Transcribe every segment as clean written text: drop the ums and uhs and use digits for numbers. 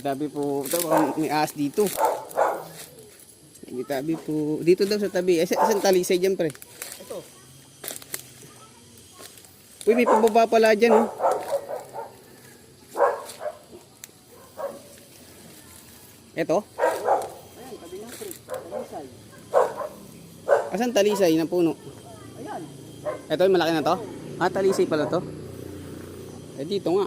Tabi-tabi po. Ito, may ahas dito. Tabi-tabi po. Dito daw sa tabi. Saan talisay dyan, pre? Ito. Uy, may pababa pala dyan, oh. Ito? Ayan, tabi ng creek. Talisay. Asan talisay na puno? Ayan. Ito, yung malaki na to? Ah, talisay pala to. Eh, dito nga.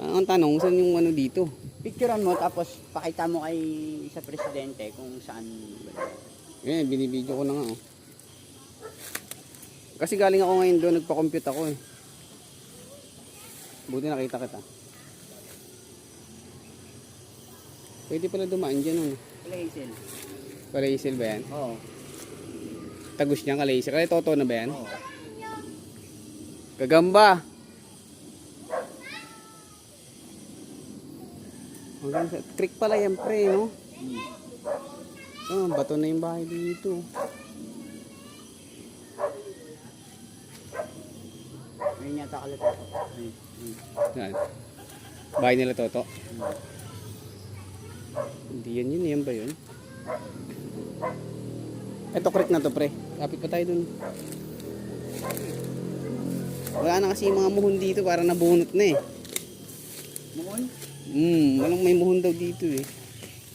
Ang tanong, saan yung ano dito? Picturean mo tapos pakita mo kay sa presidente kung saan. Eh, binibidyo ko na nga, oh. Kasi galing ako ngayon doon, nagpa-compute ako eh. Buti nakita kita. Pwede pala dumaan dyan, oh. Kalahisil. Kalahisil ba yan? Oo. Tagus niya kalahisil. Kaya totoo na ba yan? Oo. Gagamba! Hanggang sa creek pala yan, pre, no? Ah, bato na yung bahay dito. Ayun yata kalito. Yan. Bahay nila Toto. Hindi yan yun. Yan ba yun? Ito creek na to, pre. Kapit pa tayo dun. Wala na kasi yung mga muhon dito. Para nabunot na eh. Muon? Walang may muhon daw dito eh.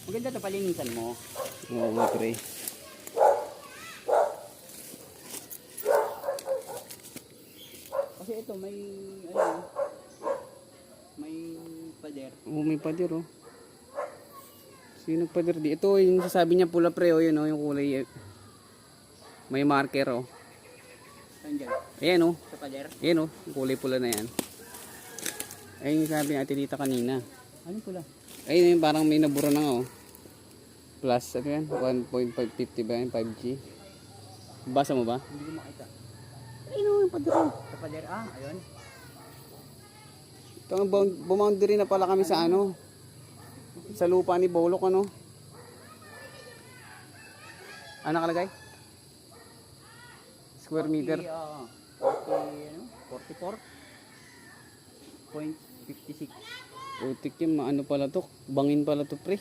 Maganda to palinisan mo. Oo nga, pre. Kasi ito may ano, may pader. Oo, may pader, oh. Sino pader di? Ito, yung sasabi niya pula, pre, oh. Yun, oh, yung kulay. May marker, oh. Saan dyan? Ayan, oh. Sa pader? Ayan, oh. Yung kulay pula na yan. Ayun yung sabi ni Ate Lita kanina. Anong pula? Ayun yung parang may nabura na nga, oh. Plus, ano yan? 1.550 ba yan? 5G. Basa mo ba? Hindi ko makita. Ayun, oh, yung pader, oh. Sa pader, ayun. Ito, bumoundary na pala kami sa ano. Sa lupa ni Bolok, ano. Ano nakalagay? Square meter. 44.56. Utik yung ano pala to. Bangin pala to, pre.